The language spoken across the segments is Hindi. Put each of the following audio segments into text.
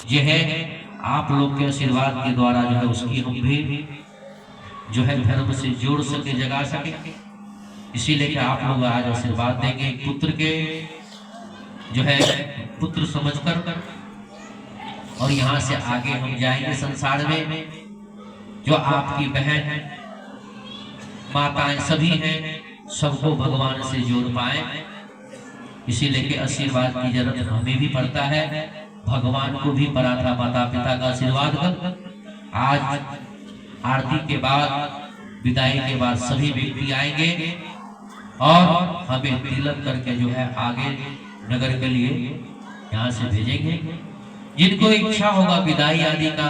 यह है आप लोग के आशीर्वाद के द्वारा जो है उसकी हम भी जो है धर्म से जोड़ सके, जगा सके। इसीलिए कि आप लोग आज आशीर्वाद देंगे पुत्र के जो है पुत्र समझकर, और यहाँ से आगे हम जाएंगे संसार में। जो आपकी बहन माताएं सभी हैं, सबको भगवान से जोड़ पाए। इसीलिए कि आशीर्वाद की जरूरत हमें भी पड़ता है, भगवान को भी पड़ा था माता पिता का आशीर्वाद कर। आज आरती के बाद, विदाई के बाद सभी व्यक्ति आएंगे और हमें तिलक करके जो है आगे नगर के लिए यहाँ से भेजेंगे। जिनको इच्छा होगा विदाई आदि का,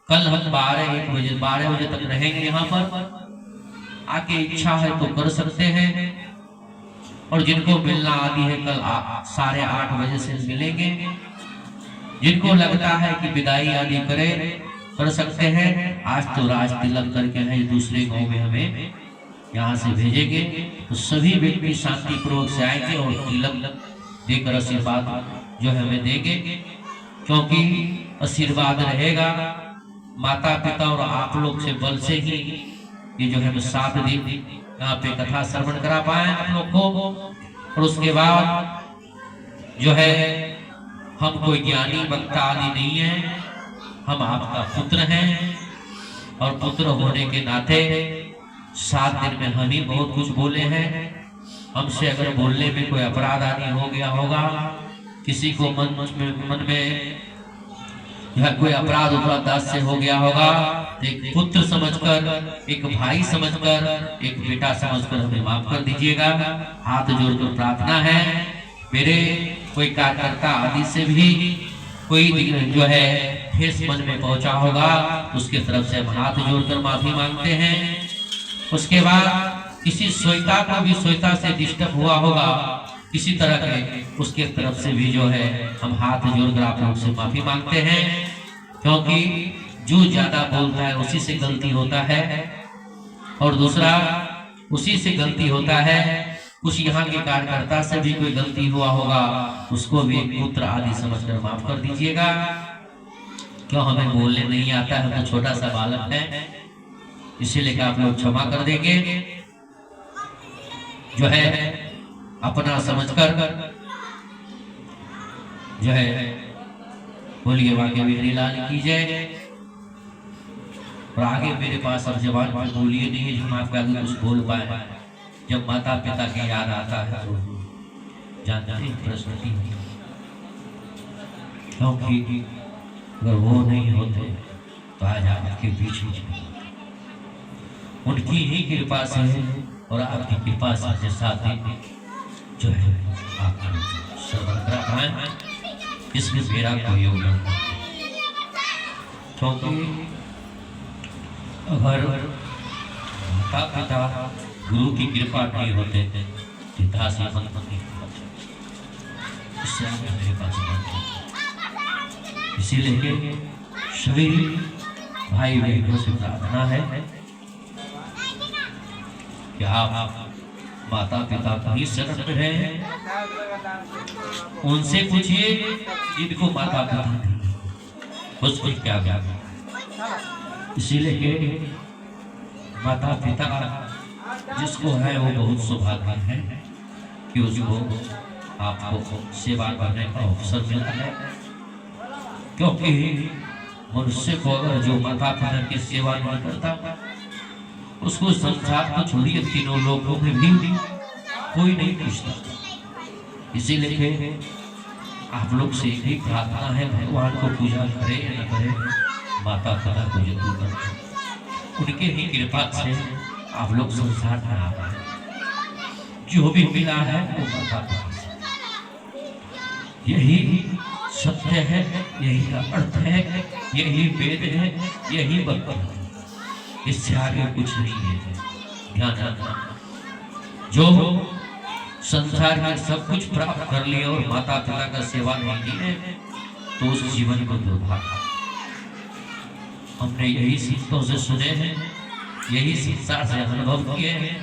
कल हम 12 बजे तक रहेंगे यहाँ पर, आके इच्छा है तो कर सकते हैं। और जिनको मिलना आदि है कल 8:30 बजे से मिलेंगे। जिनको लगता है कि विदाई आदि कर सकते हैं। आज तो राज तिलक करके है दूसरे गांव में हमें यहाँ से भेजेंगे, तो सभी व्यक्ति शांति पूर्वक से आएंगे और तिलक देकर आशीर्वाद जो है हमें देंगे। क्योंकि आशीर्वाद रहेगा माता पिता और आप लोग से बल से ही ये जो है 7 दिन यहाँ पे कथा श्रवण करा पाए आप लोग को। और उसके बाद जो है हम कोई ज्ञानी वक्ता आदि नहीं है, हम आपका पुत्र हैं। और पुत्र होने के नाते 7 दिन में हम ही बहुत कुछ बोले हैं। हमसे अगर बोलने में कोई अपराध आदि हो गया होगा, किसी को मन में यह कोई अपराध उपराध से हो गया होगा, तो एक पुत्र समझकर, एक भाई समझकर, एक बेटा समझकर हमें माफ कर दीजिएगा। हाथ जोड़कर प्रार्थना है। मेरे कोई कार्यकर्ता आदि से भी कोई जो है ठेस मन में पहुंचा होगा, उसके तरफ से हम हाथ जोड़कर माफी मांगते हैं। उसके बाद किसी श्वेता को भी श्वेता से डिस्टर्ब हुआ होगा किसी तरह के, उसके तरफ से भी जो है हम हाथ जोड़कर आप लोग से माफी मांगते हैं। क्योंकि जो ज्यादा बोलता है उसी से गलती होता है, और दूसरा उसी से गलती होता है। कुछ यहाँ के कार्यकर्ता से भी कोई गलती हुआ होगा, उसको भी पुत्र आदि समझकर माफ कर दीजिएगा। क्यों हमें बोलने नहीं आता है, तो छोटा सा बालक है, इसीलिए आप लोग क्षमा कर देंगे। जो है अपना समझकर जो है बोलिए वाक्य बिहारी लाल की जय। और आगे मेरे पास अब जवान बोलिए नहीं है जो आपके आगे कुछ बोल पाए। जब माता पिता की याद आता है तो जानते हैं प्रस्तुति, क्योंकि अगर वो नहीं होते तो आज आपके बीच में उनकी ही कृपा से और आपकी कृपा से जैसा जो है आप श्रवण करा पाए, इसमें मेरा कोई योगदान नहीं। क्योंकि अगर माता पिता गुरु की कृपा नहीं होते पिता से इससे मेरे पास इसीलिए सभी भाई बहनों से प्रार्थना है कि आप माता पिता का ही शरण में रहें। उनसे पूछिए जिनको माता पिता नहीं, उसको क्या क्या। इसीलिए माता पिता जिसको है वो बहुत सौभाग्य है कि उसको आपको सेवा करने का अवसर मिलता है। क्योंकि मनुष्य को अगर जो माता पिता की सेवा नहीं करता, उसको संसार को छोड़िए तीनों लोगों में भी कोई नहीं पूछता। इसीलिए आप लोग से एक ही प्रार्थना है, भगवान को पूजा करे या न करे, माता पिता को जरूर करें। उनके ही कृपा से आप लोग संसार में आ पाए। जो भी मिला है वो माता पिता से, यही सत्य है, यही अर्थ है, यही वेद है, यही भक्ति है। इससे आगे कुछ नहीं है। ध्यान रखना, जो संसार में सब कुछ प्राप्त कर लिया और माता पिता का सेवा नहीं की है, तो उस जीवन को दुर्भाग्य। हमने यही संतों से सुने हैं, यही संसार से अनुभव किए हैं।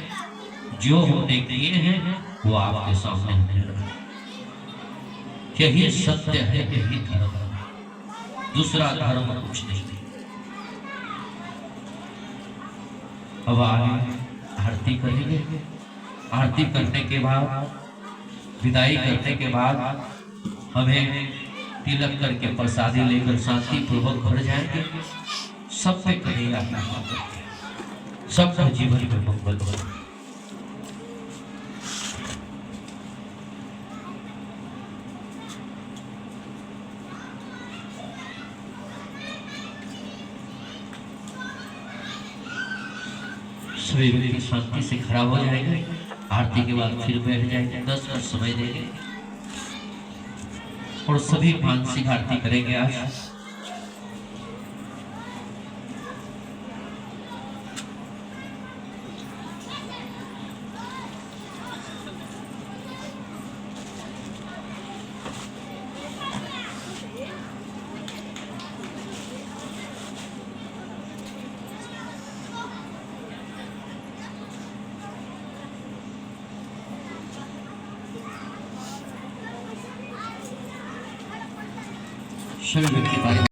जो हमने किए हैं वो आपके सामने हमने रखा। यही सत्य है, यही धर्म है। दूसरा धर्म कुछ नहीं। अब आगे आरती करेंगे। आरती करने के बाद, विदाई करने के बाद हमें तिलक करके प्रसादी लेकर शांति पूर्वक घर जाएंगे। सब पे करेगा सबका जीवन में मंगल हो। सभी व्यक्ति शांति से खड़ा हो जाएंगे। आरती के बाद फिर बैठ जाएंगे। 10 मिनट समय देंगे और सभी मानसिक आरती करेंगे। आज सभी व्यक्ति